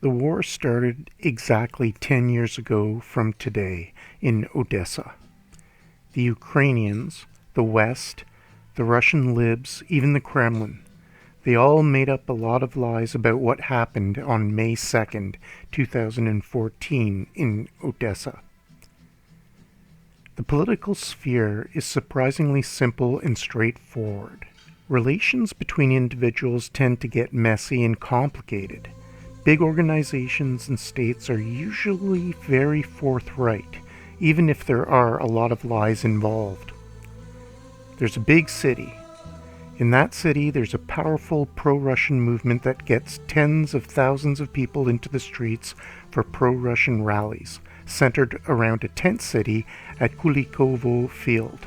The war started exactly 10 years ago from today in Odessa. The Ukrainians, the West, the Russian libs, even the Kremlin, they all made up a lot of lies about what happened on May 2nd, 2014 in Odessa. The political sphere is surprisingly simple and straightforward. Relations between individuals tend to get messy and complicated. Big organizations and states are usually very forthright, even if there are a lot of lies involved. There's a big city. In that city, there's a powerful pro-Russian movement that gets tens of thousands of people into the streets for pro-Russian rallies, centered around a tent city at Kulikovo Field.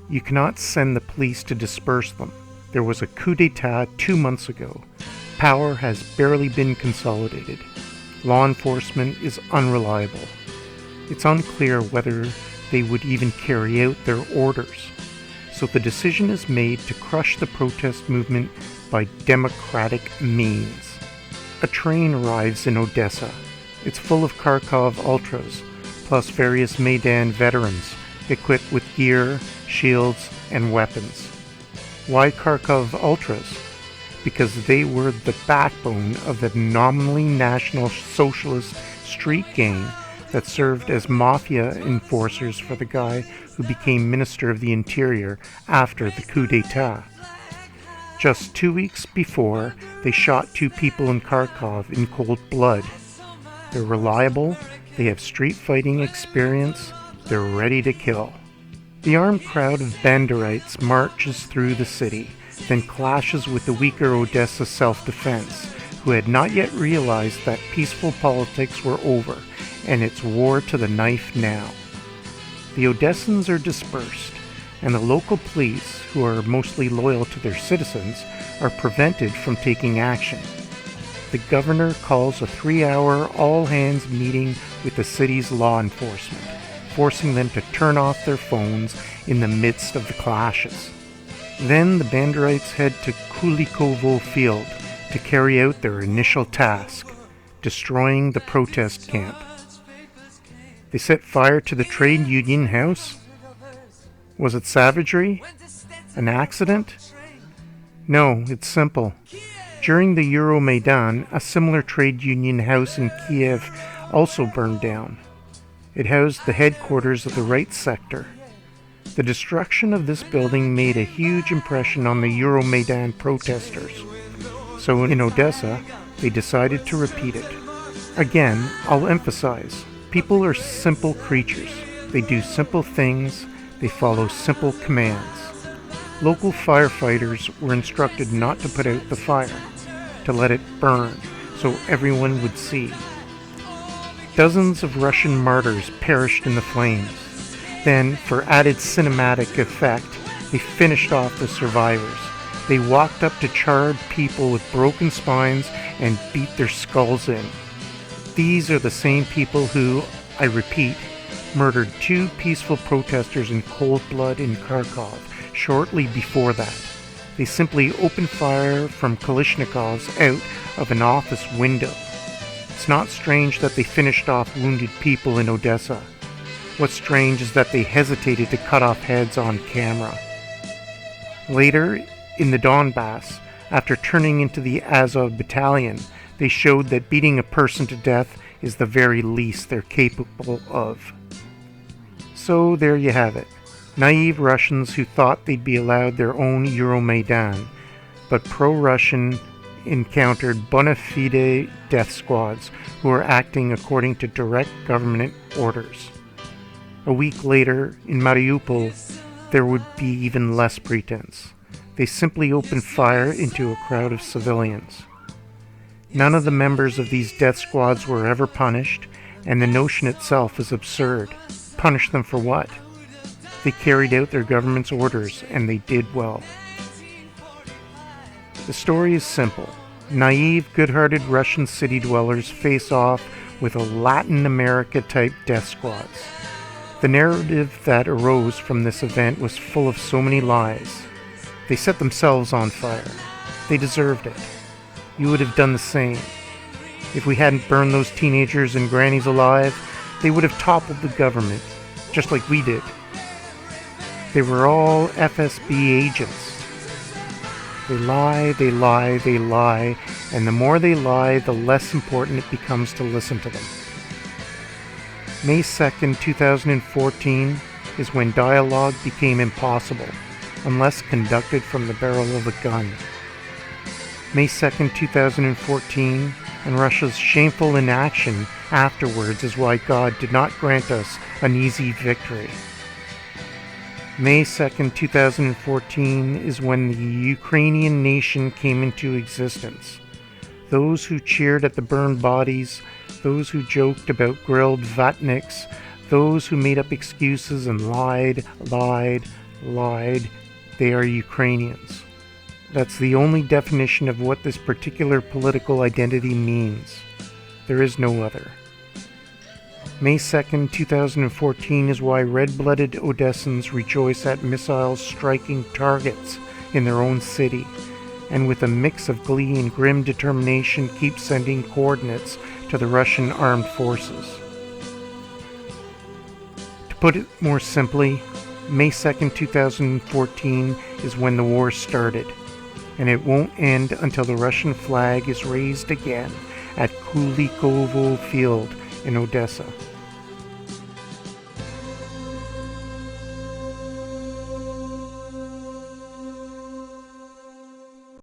You cannot send the police to disperse them. There was a coup d'etat 2 months ago. Power has barely been consolidated. Law enforcement is unreliable. It's unclear whether they would even carry out their orders. So the decision is made to crush the protest movement by democratic means. A train arrives in Odessa. It's full of Kharkov ultras, plus various Maidan veterans, equipped with gear, shields, and weapons. Why Kharkov ultras? Because they were the backbone of the nominally National Socialist street gang that served as mafia enforcers for the guy who became Minister of the Interior after the coup d'etat. Just 2 weeks before, they shot 2 people in Kharkov in cold blood. They're reliable, they have street fighting experience, they're ready to kill. The armed crowd of Banderites marches through the city, then clashes with the weaker Odessa self-defense, who had not yet realized that peaceful politics were over, and it's war to the knife now. The Odessans are dispersed, and the local police, who are mostly loyal to their citizens, are prevented from taking action. The governor calls a 3-hour all-hands meeting with the city's law enforcement, forcing them to turn off their phones in the midst of the clashes. Then the Banderites head to Kulikovo Field to carry out their initial task, destroying the protest camp. They set fire to the trade union house? Was it savagery? An accident? No, it's simple. During the Euromaidan, a similar trade union house in Kiev also burned down. It housed the headquarters of the right sector. The destruction of this building made a huge impression on the Euromaidan protesters. So in Odessa, they decided to repeat it. Again, I'll emphasize, people are simple creatures. They do simple things, they follow simple commands. Local firefighters were instructed not to put out the fire, to let it burn, so everyone would see. Dozens of Russian martyrs perished in the flames. Then, for added cinematic effect, they finished off the survivors. They walked up to charred people with broken spines and beat their skulls in. These are the same people who, I repeat, murdered 2 peaceful protesters in cold blood in Kharkov shortly before that. They simply opened fire from Kalashnikovs out of an office window. It's not strange that they finished off wounded people in Odessa. What's strange is that they hesitated to cut off heads on camera. Later, in the Donbass, after turning into the Azov battalion, they showed that beating a person to death is the very least they're capable of. So there you have it. Naive Russians who thought they'd be allowed their own Euromaidan, but pro-Russian encountered bona fide death squads who were acting according to direct government orders. A week later, in Mariupol, there would be even less pretense. They simply opened fire into a crowd of civilians. None of the members of these death squads were ever punished, and the notion itself is absurd. Punish them for what? They carried out their government's orders, and they did well. The story is simple. Naive, good-hearted Russian city dwellers face off with a Latin America-type death squads. The narrative that arose from this event was full of so many lies. They set themselves on fire. They deserved it. You would have done the same. If we hadn't burned those teenagers and grannies alive, they would have toppled the government, just like we did. They were all FSB agents. They lie, they lie, they lie, and the more they lie, the less important it becomes to listen to them. May 2nd, 2014 is when dialogue became impossible, unless conducted from the barrel of a gun. May 2nd, 2014, and Russia's shameful inaction afterwards is why God did not grant us an easy victory. May 2nd, 2014 is when the Ukrainian nation came into existence. Those who cheered at the burned bodies, those who joked about grilled vatniks, those who made up excuses and lied, they are Ukrainians. That's the only definition of what this particular political identity means. There is no other. May 2nd, 2014 is why red-blooded Odessans rejoice at missiles striking targets in their own city, and with a mix of glee and grim determination keep sending coordinates to the Russian armed forces. To put it more simply, May 2nd, 2014 is when the war started, and it won't end until the Russian flag is raised again at Kulikovo Field in Odessa.